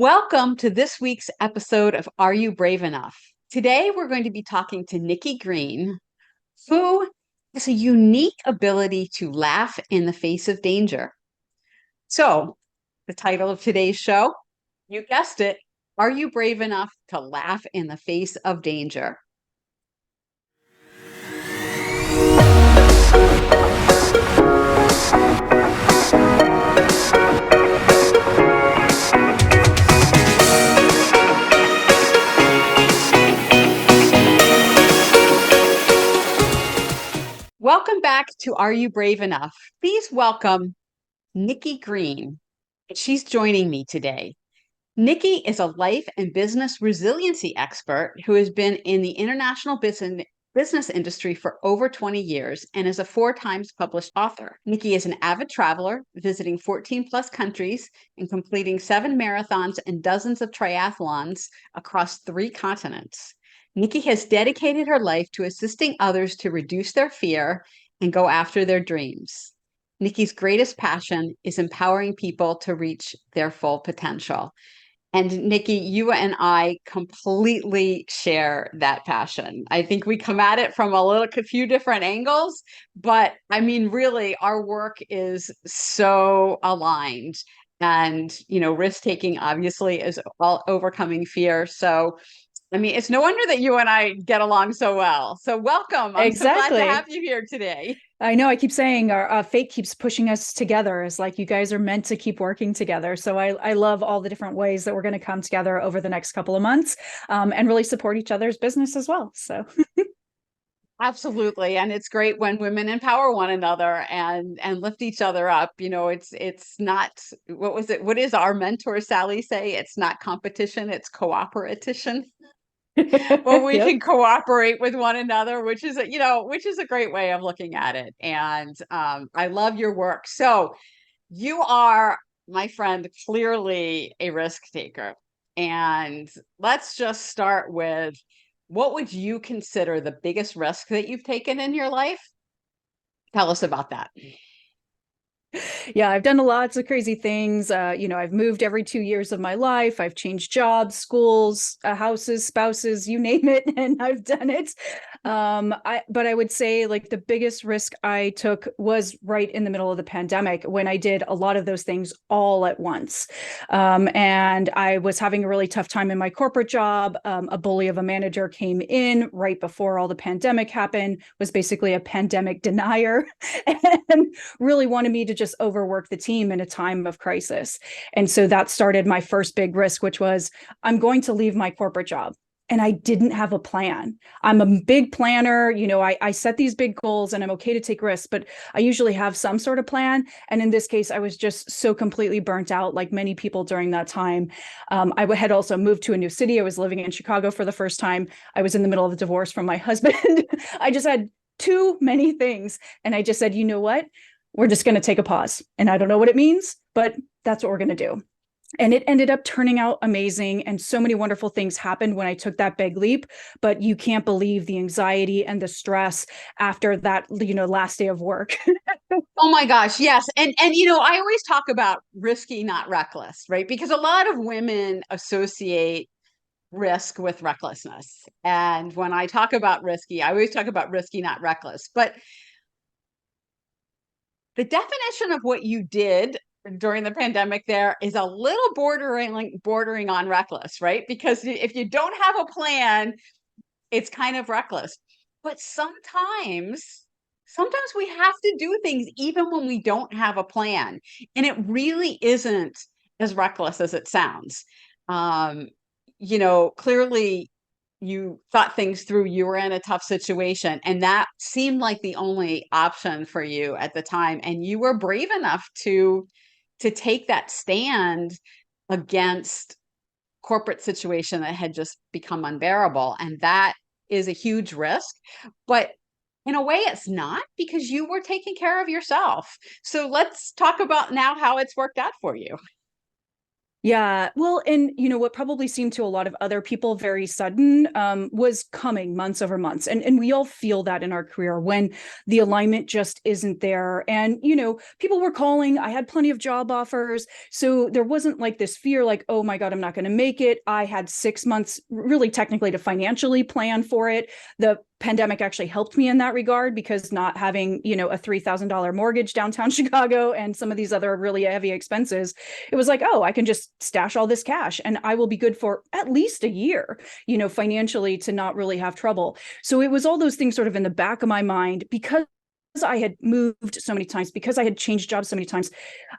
Welcome to this week's episode of Are You Brave Enough? Today, we're going to be talking to Nikki Green, who has a unique ability to laugh in the face of danger. So, the title of today's show, you guessed it, Are You Brave Enough to Laugh in the Face of Danger? Welcome back to Are You Brave Enough? Please welcome Nikki Green. She's joining me today. Nikki is a life and business resiliency expert who has been in the international business industry for over 20 years and is a 4 times published author. Nikki is an avid traveler, visiting 14 plus countries and completing 7 marathons and dozens of triathlons across 3 continents. Nikki has dedicated her life to assisting others to reduce their fear and go after their dreams. Nikki's greatest passion is empowering people to reach their full potential. And Nikki, you and I completely share that passion. I think we come at it from a few different angles, but I mean, really, our work is so aligned. And, risk taking obviously is all overcoming fear. So, I mean, it's no wonder that you and I get along so well. So, welcome. I'm so glad to have Exactly. you here today. I know I keep saying our fate keeps pushing us together. It's like you guys are meant to keep working together. So I love all the different ways that we're going to come together over the next couple of months and really support each other's business as well. So Absolutely. And it's great when women empower one another and lift each other up. It's not, what was it? What is our mentor Sally say? It's not competition, it's cooperation. Well, we yep. can cooperate with one another, which is a great way of looking at it. And I love your work. So you are, my friend, clearly a risk taker. And let's just start with, what would you consider the biggest risk that you've taken in your life? Tell us about that. Yeah, I've done lots of crazy things. I've moved every 2 years of my life. I've changed jobs, schools, houses, spouses, you name it, and I've done it. But I would say like the biggest risk I took was right in the middle of the pandemic when I did a lot of those things all at once. And I was having a really tough time in my corporate job. A bully of a manager came in right before all the pandemic happened, was basically a pandemic denier, and really wanted me to just overwork the team in a time of crisis. And so that started my first big risk, which was I'm going to leave my corporate job. And I didn't have a plan. I'm a big planner. I set these big goals and I'm okay to take risks, but I usually have some sort of plan. And in this case, I was just so completely burnt out, like many people during that time. I had also moved to a new city. I was living in Chicago for the first time. I was in the middle of a divorce from my husband. I just had too many things. And I just said, you know what? We're just going to take a pause. And I don't know what it means, but that's what we're going to do. And it ended up turning out amazing. And so many wonderful things happened when I took that big leap. But you can't believe the anxiety and the stress after that, last day of work. Oh my gosh, yes. And I always talk about risky, not reckless, right? Because a lot of women associate risk with recklessness. And when I talk about risky, I always talk about risky, not reckless. But the definition of what you did during the pandemic there is a little bordering on reckless, right? Because if you don't have a plan, it's kind of reckless. But sometimes we have to do things even when we don't have a plan, and it really isn't as reckless as it sounds. um Clearly you thought things through. You were in a tough situation, and that seemed like the only option for you at the time, and you were brave enough to take that stand against corporate situation that had just become unbearable. And that is a huge risk, but in a way it's not, because you were taking care of yourself. So let's talk about now how it's worked out for you. Yeah. Well, and what probably seemed to a lot of other people very sudden was coming months over months. And we all feel that in our career when the alignment just isn't there. And, people were calling. I had plenty of job offers. So there wasn't like this fear, like, oh my God, I'm not going to make it. I had 6 months really technically to financially plan for it. The pandemic actually helped me in that regard because not having, a $3,000 mortgage downtown Chicago and some of these other really heavy expenses, it was like, oh, I can just stash all this cash and I will be good for at least a year, financially to not really have trouble. So it was all those things sort of in the back of my mind because I had moved so many times, because I had changed jobs so many times.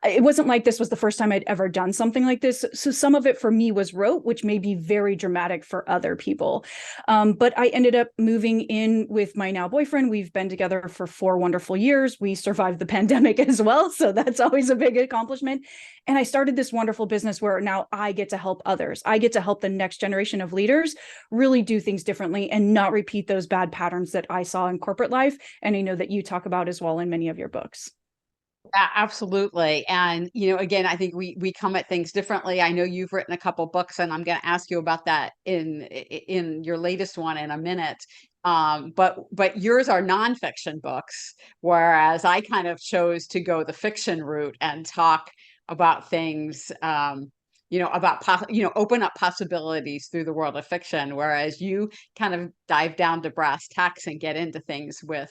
It wasn't like this was the first time I'd ever done something like this. So some of it for me was rote, which may be very dramatic for other people. But I ended up moving in with my now boyfriend. We've been together for 4 wonderful years. We survived the pandemic as well. So that's always a big accomplishment. And I started this wonderful business where now I get to help others. I get to help the next generation of leaders really do things differently and not repeat those bad patterns that I saw in corporate life. And I know that you talk about as well in many of your books. Absolutely. And, again, I think we come at things differently. I know you've written a couple books, and I'm going to ask you about that in your latest one in a minute. But yours are nonfiction books, whereas I kind of chose to go the fiction route and talk about things, about open up possibilities through the world of fiction, whereas you kind of dive down to brass tacks and get into things with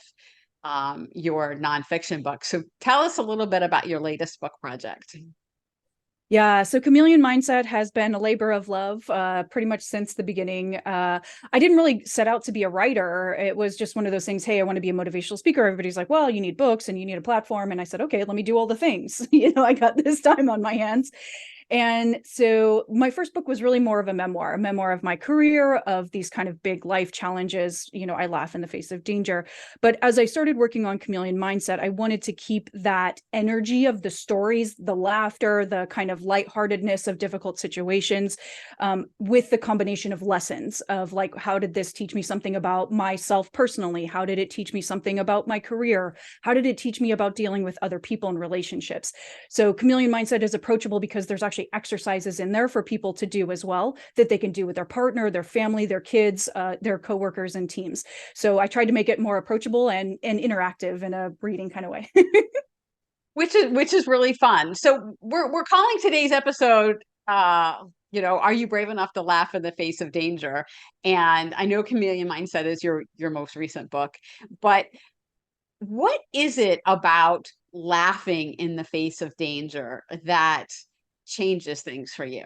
your nonfiction book. So tell us a little bit about your latest book project. Yeah, so Chameleon Mindset has been a labor of love pretty much since the beginning. I didn't really set out to be a writer. It was just one of those things, hey, I want to be a motivational speaker. Everybody's like, well, you need books and you need a platform. And I said, okay, let me do all the things. I got this time on my hands. And so my first book was really more of a memoir of my career, of these kind of big life challenges. I laugh in the face of danger. But as I started working on Chameleon Mindset, I wanted to keep that energy of the stories, the laughter, the kind of lightheartedness of difficult situations, with the combination of lessons of like, how did this teach me something about myself personally? How did it teach me something about my career? How did it teach me about dealing with other people and relationships? So Chameleon Mindset is approachable because there's actually exercises in there for people to do as well that they can do with their partner, their family, their kids, their coworkers and teams. So I tried to make it more approachable and interactive in a reading kind of way. Which is really fun. So we're calling today's episode are you brave enough to laugh in the face of danger? And I know Chameleon Mindset is your most recent book, but what is it about laughing in the face of danger that changes things for you?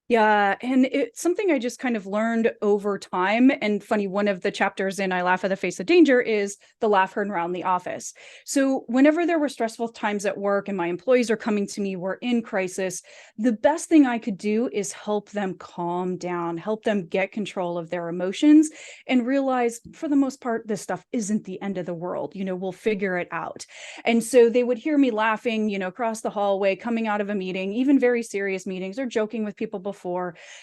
Yeah, and it's something I just kind of learned over time. And funny, one of the chapters in I Laugh at the Face of Danger is the laugh heard around the office. So whenever there were stressful times at work and my employees are coming to me, we're in crisis, the best thing I could do is help them calm down, help them get control of their emotions and realize for the most part, this stuff isn't the end of the world. We'll figure it out. And so they would hear me laughing, across the hallway, coming out of a meeting, even very serious meetings, or joking with people before,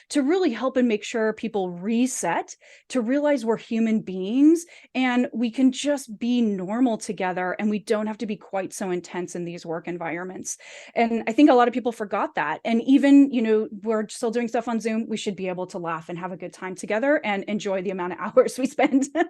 to really help and make sure people reset, to realize we're human beings and we can just be normal together and we don't have to be quite so intense in these work environments. And I think a lot of people forgot that. And even, we're still doing stuff on Zoom, we should be able to laugh and have a good time together and enjoy the amount of hours we spend. 100%.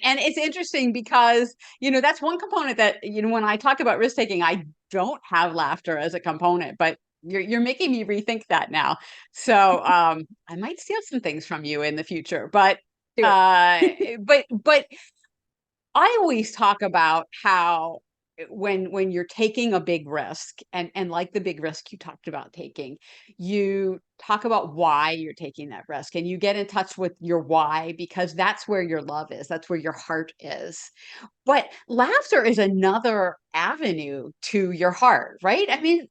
And it's interesting because, that's one component that, when I talk about risk taking, I don't have laughter as a component, but you're making me rethink that now. So I might steal some things from you in the future, but Do it. uh but I always talk about how when you're taking a big risk, and like the big risk you talked about taking, you talk about why you're taking that risk and you get in touch with your why, because that's where your love is, that's where your heart is. But laughter is another avenue to your heart, right? I mean,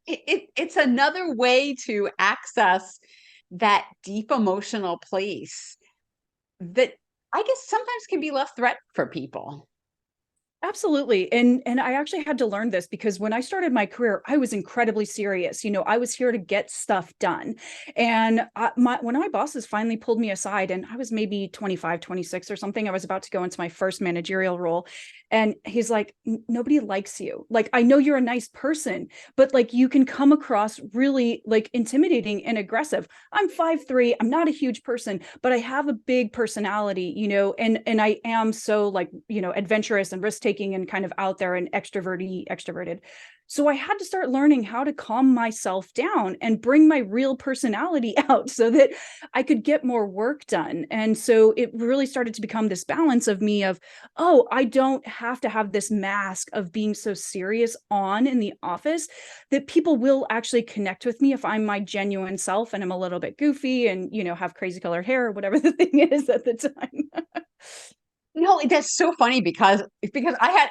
it's another way to access that deep emotional place that I guess sometimes can be less threat for people. Absolutely. And I actually had to learn this because when I started my career, I was incredibly serious. I was here to get stuff done. And when my bosses finally pulled me aside, and I was maybe 25, 26 or something, I was about to go into my first managerial role. And he's like, nobody likes you. Like, I know you're a nice person, but like you can come across really like intimidating and aggressive. I'm 5'3". I'm not a huge person, but I have a big personality, and I am so like, adventurous and risk taking and kind of out there and extroverted. So I had to start learning how to calm myself down and bring my real personality out so that I could get more work done. And so it really started to become this balance of me of, oh, I don't have to have this mask of being so serious on in the office, that people will actually connect with me if I'm my genuine self and I'm a little bit goofy and, have crazy colored hair or whatever the thing is at the time. No, that's so funny because I had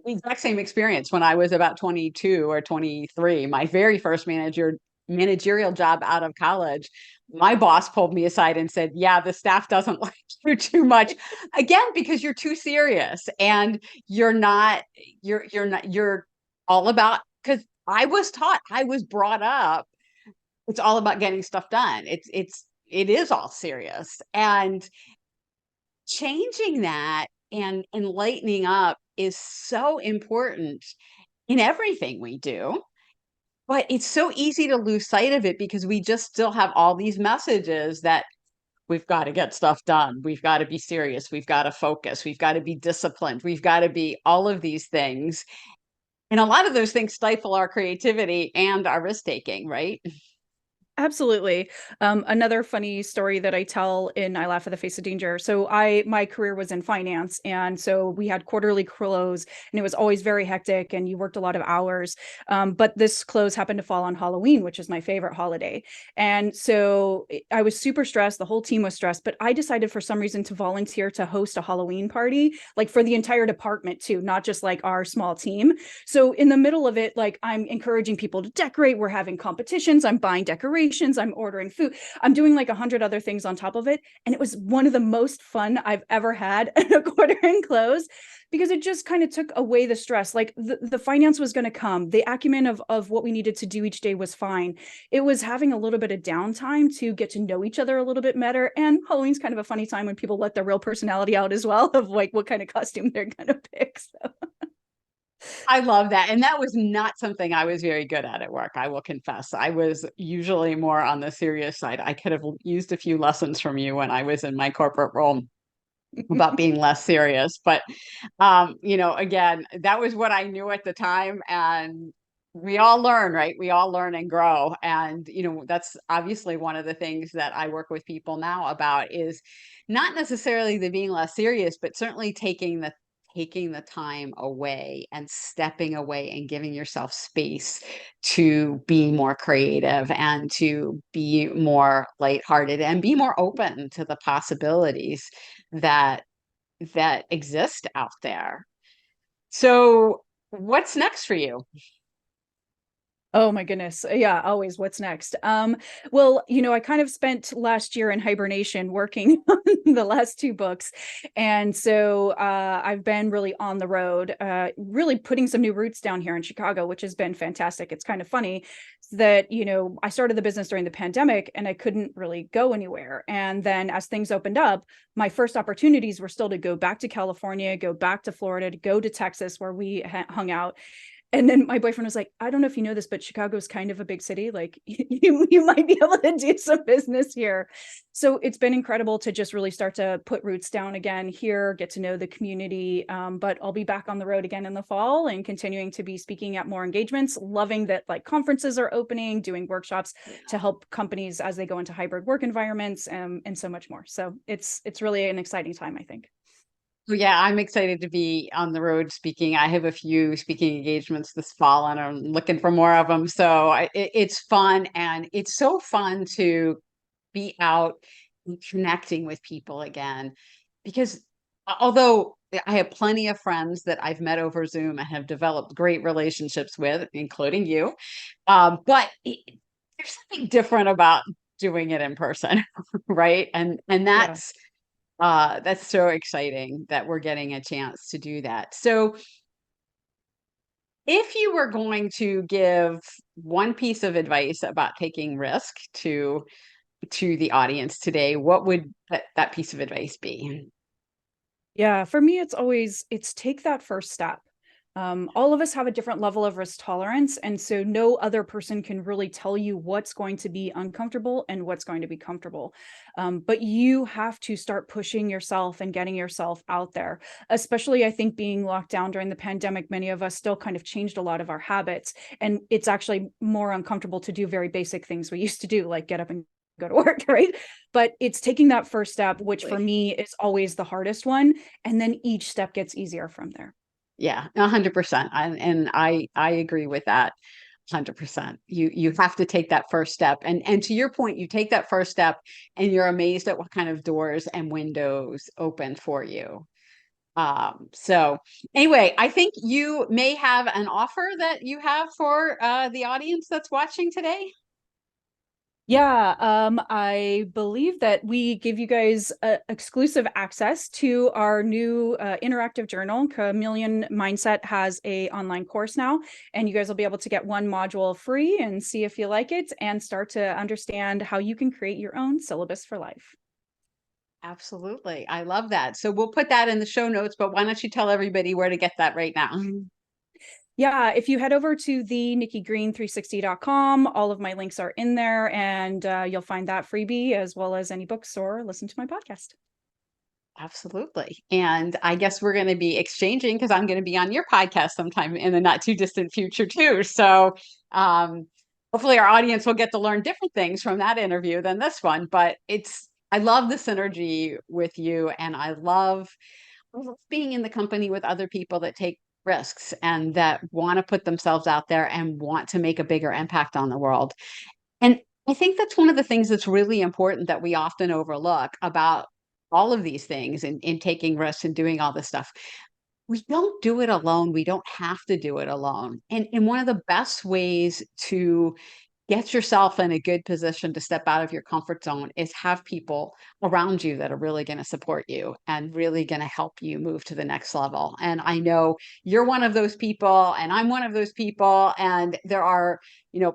the exact same experience when I was about 22 or 23. My very first managerial job out of college, my boss pulled me aside and said, "Yeah, the staff doesn't like you too much." Again, because you're too serious and you're all about, because I was brought up, it's all about getting stuff done. It is all serious. And changing that and lightening up is so important in everything we do, but it's so easy to lose sight of it because we just still have all these messages that we've got to get stuff done, we've got to be serious, we've got to focus, we've got to be disciplined, we've got to be all of these things, and a lot of those things stifle our creativity and our risk taking, right? Absolutely. Another funny story that I tell in I Laugh at the Face of Danger. So my career was in finance. And so we had quarterly close and it was always very hectic and you worked a lot of hours. But this close happened to fall on Halloween, which is my favorite holiday. And so I was super stressed. The whole team was stressed, but I decided for some reason to volunteer to host a Halloween party, like for the entire department too, not just like our small team. So in the middle of it, like I'm encouraging people to decorate. We're having competitions. I'm buying decorations. I'm ordering food. I'm doing like 100 other things on top of it. And it was one of the most fun I've ever had at a quarter end close because it just kind of took away the stress. Like the finance was going to come. The acumen of what we needed to do each day was fine. It was having a little bit of downtime to get to know each other a little bit better. And Halloween's kind of a funny time when people let their real personality out as well of like what kind of costume they're going to pick. So. I love that. And that was not something I was very good at work, I will confess. I was usually more on the serious side. I could have used a few lessons from you when I was in my corporate role about being less serious. But again, that was what I knew at the time. And we all learn, right? We all learn and grow. And, that's obviously one of the things that I work with people now about is not necessarily the being less serious, but certainly taking the time away and stepping away and giving yourself space to be more creative and to be more lighthearted and be more open to the possibilities that exist out there. So, what's next for you? Oh my goodness. Yeah, always what's next. Well, I kind of spent last year in hibernation working on the last two books. And so I've been really on the road, really putting some new roots down here in Chicago, which has been fantastic. It's kind of funny that, I started the business during the pandemic and I couldn't really go anywhere. And then as things opened up, my first opportunities were still to go back to California, go back to Florida, to go to Texas where we hung out. And then my boyfriend was like, I don't know if you know this, but Chicago's kind of a big city. Like you might be able to do some business here. So it's been incredible to just really start to put roots down again here, get to know the community. But I'll be back on the road again in the fall and continuing to be speaking at more engagements, loving that like conferences are opening, doing workshops to help companies as they go into hybrid work environments, and so much more. So it's really an exciting time, I think. Well, yeah, I'm excited to be on the road speaking. I have a few speaking engagements this fall and I'm looking for more of them. So it's fun, and it's so fun to be out and connecting with people again. Because although I have plenty of friends that I've met over Zoom and have developed great relationships with, including you, but there's something different about doing it in person, right? And Yeah. That's so exciting that we're getting a chance to do that. So, if you were going to give one piece of advice about taking risk to the audience today, what would that piece of advice be? Yeah, for me, it's take that first step. All of us have a different level of risk tolerance, and so no other person can really tell you what's going to be uncomfortable and what's going to be comfortable. But you have to start pushing yourself and getting yourself out there. Especially, I think being locked down during the pandemic, many of us still kind of changed a lot of our habits, and it's actually more uncomfortable to do very basic things we used to do, like get up and go to work, right? But it's taking that first step, which for me is always the hardest one, and then each step gets easier from there. Yeah, 100%. And I agree with that 100%. You have to take that first step. And to your point, you take that first step and you're amazed at what kind of doors and windows open for you. So anyway, I think you may have an offer that you have for the audience that's watching today. Yeah, I believe that we give you guys exclusive access to our new interactive journal. Chameleon Mindset has a online course now, and you guys will be able to get one module free and see if you like it and start to understand how you can create your own syllabus for life. Absolutely. I love that. So we'll put that in the show notes, but why don't you tell everybody where to get that right now? Yeah, if you head over to the nikkigreen360.com, all of my links are in there, and you'll find that freebie as well as any books or listen to my podcast. Absolutely. And I guess we're going to be exchanging because I'm going to be on your podcast sometime in the not too distant future too. So um, hopefully our audience will get to learn different things from that interview than this one. But I love the synergy with you, and I love being in the company with other people that take risks and that want to put themselves out there and want to make a bigger impact on the world. And I think that's one of the things that's really important that we often overlook about all of these things in taking risks and doing all this stuff. We don't do it alone. We don't have to do it alone. And one of the best ways to get yourself in a good position to step out of your comfort zone is have people around you that are really going to support you and really going to help you move to the next level. And I know you're one of those people and I'm one of those people, and there are,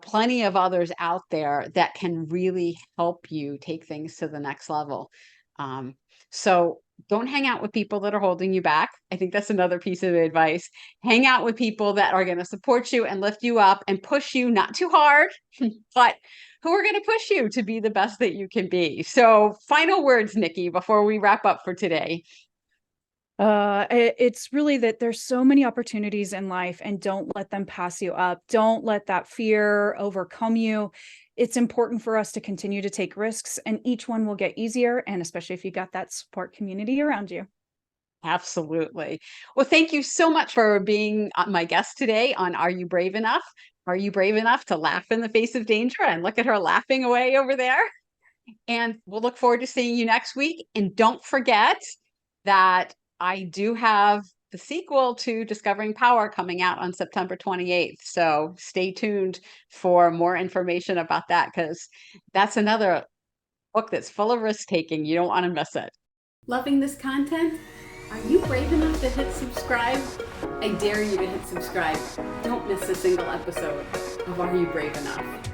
plenty of others out there that can really help you take things to the next level. um, so don't hang out with people that are holding you back. I think that's another piece of advice. Hang out with people that are going to support you and lift you up and push you, not too hard, but who are going to push you to be the best that you can be. So, final words, Nikki, before we wrap up for today. It's really that there's so many opportunities in life, and don't let them pass you up. Don't let that fear overcome you. It's important for us to continue to take risks, and each one will get easier, and especially if you got that support community around you. Absolutely. Well, thank you so much for being my guest today on Are You Brave Enough? Are you brave enough to laugh in the face of danger? And look at her laughing away over there. And we'll look forward to seeing you next week. And don't forget that I do have the sequel to Discovering Power coming out on September 28th. So stay tuned for more information about that, because that's another book that's full of risk taking. You don't want to miss it. Loving this content? Are you brave enough to hit subscribe? I dare you to hit subscribe. Don't miss a single episode of Are You Brave Enough?